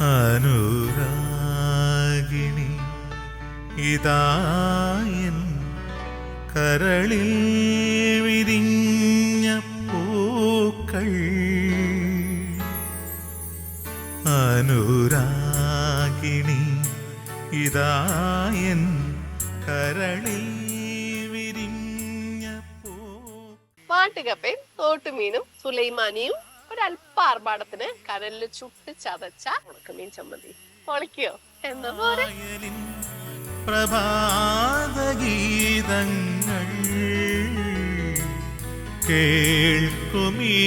അനുരാഗിണി ഇതായൻ കരളിൽ വിരിഞ്ഞ പൂക്കൾ അനുരാഗിണി ഇതായൻ കരളിൽ വിരിഞ്ഞ പൂ. വാട്ടുകപ്പയും തോട്ടുമീനും സുലൈമാനിയും ഒരല്പ ആർഭാടത്തിന് കനലിൽ ചുട്ട് ചതച്ച ഉണക്കമീൻ ചമ്മന്തി. പൊളിക്കോ എന്താ പോലെ പ്രഭാതഗീതങ്ങൾ കേൾക്കുമീ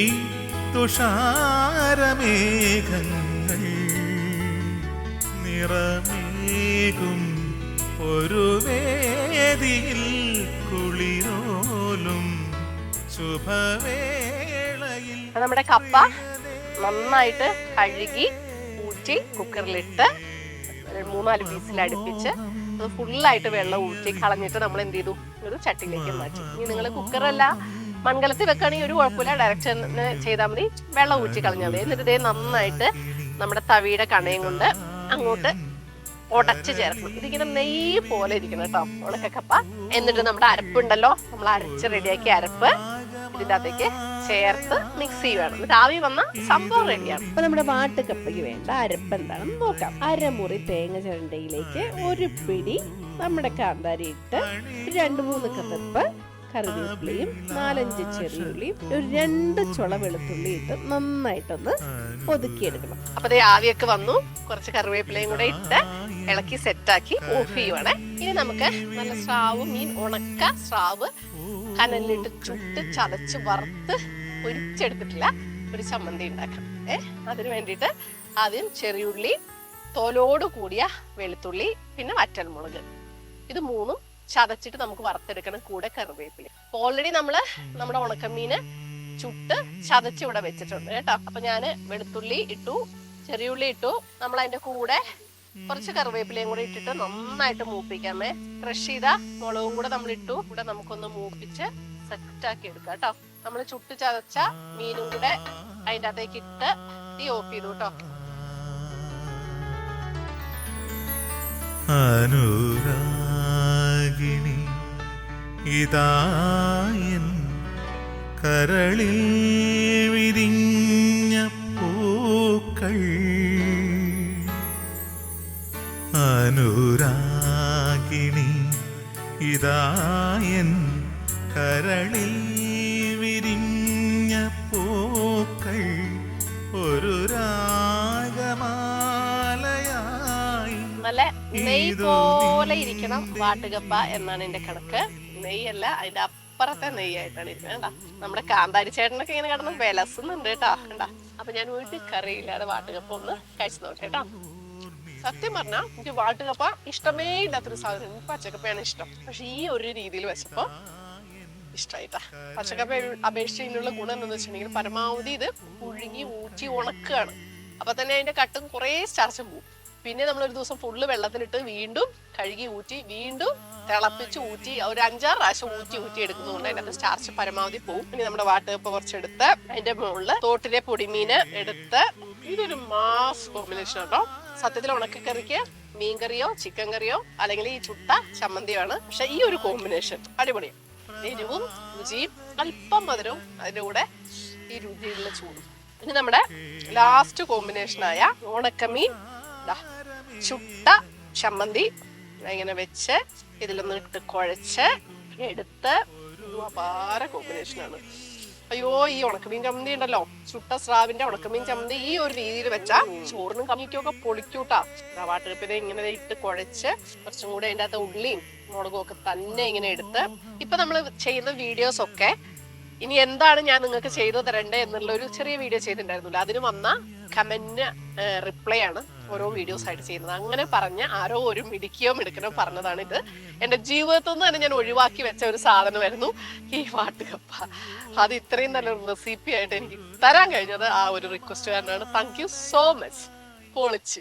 തുഷാരമേഘങ്ങൾ നിറമേകും ഒരു വേദിയിൽ കുളിരോലും ശുഭവേളയിൽ. നമ്മുടെ കപ്പ നന്നായിട്ട് കഴുകി ഊറ്റി കുക്കറിലിട്ട് 3-4 പീസിൽ അടുപ്പിച്ച് അത് ഫുള്ളായിട്ട് വെള്ളം ഊറ്റി കളഞ്ഞിട്ട് നമ്മൾ എന്ത് ചെയ്തു, ഒരു ചട്ടിയിലേക്ക് മാറ്റി. ഇനി നിങ്ങൾ കുക്കറല്ല മൺകലത്തിൽ വെക്കുകയാണെങ്കിൽ ഒരു കുഴപ്പമില്ല, ഡയറക്റ്റ് ചെയ്താൽ മതി. വെള്ളം ഊറ്റി കളഞ്ഞാൽ മതി. എന്നിട്ട് ഇതേ നന്നായിട്ട് നമ്മുടെ തവിയുടെ കണയും കൊണ്ട് അങ്ങോട്ട് ഉടച്ച് ചേർക്കണം. ഇതിങ്ങനെ നെയ്യ് പോലെ ഇരിക്കണം കേട്ടോ ഉണക്കക്കപ്പ. എന്നിട്ട് നമ്മുടെ അരപ്പുണ്ടല്ലോ, നമ്മൾ അരച്ച് റെഡിയാക്കി അരപ്പ് ഇതിൻ്റെ അകത്തേക്ക് ചേർത്ത് മിക്സ് ചെയ്യുകയാണ്. എന്നിട്ട് ആവി വന്ന സംഭവം റെഡിയാണ്. അപ്പൊ നമ്മുടെ വാട്ടുകപ്പയ്ക്ക് വേണ്ട അരപ്പ് എന്താണെന്ന് നോക്കാം. അരമുറി തേങ്ങ ചിരണ്ടയിലേക്ക് ഒരു പിടി നമ്മുടെ കാന്താരി ഇട്ട് 2-3 കപ്പ് കറിവേപ്പിലയും 4-5 ചെറിയുള്ളിയും ഒരു 2 ചുള വെളുത്തുള്ളി ഇട്ട് നന്നായിട്ടൊന്ന് ഒതുക്കിയെടുക്കണം. അപ്പൊ ദേ ആവിയൊക്കെ വന്നു. കുറച്ച് കറിവേപ്പിലയും കൂടെ ഇട്ട് ഇളക്കി സെറ്റാക്കി ഓഫ് ചെയ്യുവാണ്. ഇനി നമുക്ക് നല്ല സ്രാവ് മീൻ, ഉണക്ക സ്രാവ് കനലിലിട്ട് ചുട്ട് ചതച്ച് വറുത്ത് പൊരിച്ചെടുത്തിട്ടില്ല ഒരു ചമ്മന്തി ഉണ്ടാക്കാം. അതിന് വേണ്ടിയിട്ട് ആദ്യം ചെറിയുള്ളി, തോലോട് കൂടിയ വെളുത്തുള്ളി, പിന്നെ വറ്റൽമുളക്, ഇത് 3 ചതച്ചിട്ട് നമുക്ക് വറുത്തെടുക്കണം. കൂടെ കറിവേപ്പില. ഓൾറെഡി നമ്മുടെ ഉണക്കമീന് ചുട്ട് ചതച്ച് ഇവിടെ വെച്ചിട്ടുണ്ട് കേട്ടോ. അപ്പൊ ഞാന് വെളുത്തുള്ളി ഇട്ടു, ചെറിയുള്ളി ഇട്ടു, നമ്മൾ അതിന്റെ കൂടെ കുറച്ച് കറിവേപ്പിലയും കൂടെ ഇട്ടിട്ട് നന്നായിട്ട് മൂപ്പിക്കാമേ. ക്രഷ് ചെയ്ത മുളകും കൂടെ നമ്മൾ ഇട്ടു. കൂടെ നമുക്കൊന്ന് മൂപ്പിച്ച് സെറ്റാക്കി എടുക്കാം കേട്ടോ. നമ്മൾ ചുട്ട് ചതച്ച മീനും കൂടെ അതിൻ്റെ അകത്തേക്ക് ഇട്ട് തീ ഓഫ് ചെയ്തു കേട്ടോ. അനുരാഗിണി ഇതായൻ കരളിൽ വിരിഞ്ഞ പൂക്കൾ അനുരാഗിണി ഇതായൻ കരളിൽ വിരിഞ്ഞ പൂക്കൾ ഒരു രാഗമാലയായി. നല്ല നെയ്യ് പോലെ ഇരിക്കണം വാട്ടുകപ്പ എന്നാണ് എന്റെ കണക്ക്. നെയ്യല്ല, അതിന്റെ അപ്പുറത്തെ നെയ്യായിട്ടാണ് ഇരിക്കുന്നത്. നമ്മുടെ കാന്താരി ചേട്ടനൊക്കെ ഇങ്ങനെ കിടന്ന് വിലസുന്നുണ്ട് കേട്ടോ. കണ്ടാ, അപ്പൊ ഞാൻ ഒരു കറിയില്ലാതെ വാട്ടുകപ്പ ഒന്ന് കഴിച്ചു നോക്കാം കേട്ടോ. സത്യം പറഞ്ഞാൽ എനിക്ക് വാട്ടുകപ്പ ഇഷ്ടമേ ഇല്ലാത്തൊരു സാധനം. എനിക്ക് പച്ചക്കപ്പയാണ് ഇഷ്ടം. പക്ഷെ ഈ ഒരു രീതിയിൽ വെച്ചപ്പോ ഇഷ്ടമായിട്ടാ. പച്ചക്കപ്പ അപേക്ഷിച്ച് ഇതിനുള്ള ഗുണം എന്താണെന്ന് വെച്ചിട്ടുണ്ടെങ്കിൽ പരമാവധി ഇത് പുഴുങ്ങി ഊറ്റി ഉണക്കുകയാണ്. അപ്പൊ തന്നെ അതിന്റെ കട്ടും കുറേ സ്റ്റാർച്ചും പോകും. പിന്നെ നമ്മളൊരു ദിവസം ഫുള്ള് വെള്ളത്തിലിട്ട് വീണ്ടും കഴുകി ഊറ്റി വീണ്ടും തിളപ്പിച്ച് ഊറ്റി ഒരു 5-6 പ്രാവശ്യം ഊറ്റി എടുക്കുന്നതുകൊണ്ട് അതിനകത്ത് സ്റ്റാർച്ച് പരമാവധി പോകും. ഇനി നമ്മുടെ വാട്ടുകപ്പ കുറച്ചെടുത്ത് അതിന്റെ മുകളിൽ തോട്ടിലെ പൊടിമീന് എടുത്ത്, ഇതൊരു മാസ് കോമ്പിനേഷൻ കേട്ടോ. സത്യത്തിൽ ഉണക്കക്കറിക്ക് മീൻകറിയോ ചിക്കൻ കറിയോ അല്ലെങ്കിൽ ഈ ചുട്ട ചമ്മന്തിയാണ്. പക്ഷെ ഈ ഒരു കോമ്പിനേഷൻ അടിപൊളിയാണ്. എരിവും രുചിയും അല്പം മധുരവും അതിന്റെ കൂടെ ഈ രുചിയുള്ള ചൂടും. ഇനി നമ്മുടെ ലാസ്റ്റ് കോമ്പിനേഷനായ ഉണക്കമീൻ ചുട്ട ചമ്മന്തി ഇങ്ങനെ വെച്ച് ഇതിലൊന്ന് ഇട്ട് കുഴച്ച് എടുത്ത് അപാര കോമ്പിനേഷനാണ്. അയ്യോ, ഈ ഉണക്കമീൻ ചമ്മന്തി ഉണ്ടല്ലോ, ചുട്ട സ്രാവിന്റെ ഉണക്കമീൻ ചമ്മന്തി ഈ ഒരു രീതിയിൽ വെച്ചാ ചോറിനും കമ്മിക്കും ഒക്കെ പൊളിക്കൂട്ടാ. വാട്ടുകപ്പിനെ ഇങ്ങനെ ഇട്ട് കുഴച്ച് കുറച്ചും കൂടെ അതിൻ്റെ അകത്ത് ഉള്ളിയും മുളകും ഒക്കെ തന്നെ ഇങ്ങനെ എടുത്ത്, ഇപ്പൊ നമ്മൾ ചെയ്യുന്ന വീഡിയോസ് ഒക്കെ ഇനി എന്താണ് ഞാൻ നിങ്ങൾക്ക് ചെയ്തു തരണ്ടേ എന്നുള്ള ഒരു ചെറിയ വീഡിയോ ചെയ്തിട്ടുണ്ടായിരുന്നില്ല. അതിന് വന്ന കമന്റ് റിപ്ലൈ ആണ് ഓരോ വീഡിയോസ് ആയിട്ട് ചെയ്യുന്നത്. അങ്ങനെ പറഞ്ഞ ആരോ ഒരു മിടുക്കനോ പറഞ്ഞതാണ് ഇത്. എന്റെ ജീവിതത്തിൽ നിന്ന് തന്നെ ഞാൻ ഒഴിവാക്കി വെച്ച ഒരു സാധനമായിരുന്നു ഈ വാട്ടുകപ്പ. അത് ഇത്രയും നല്ലൊരു റെസിപ്പി ആയിട്ട് എനിക്ക് തരാൻ കഴിഞ്ഞത് ആ ഒരു റിക്വസ്റ്റ് കാരനാണ്. Thank you so much. പൊളിച്ച്.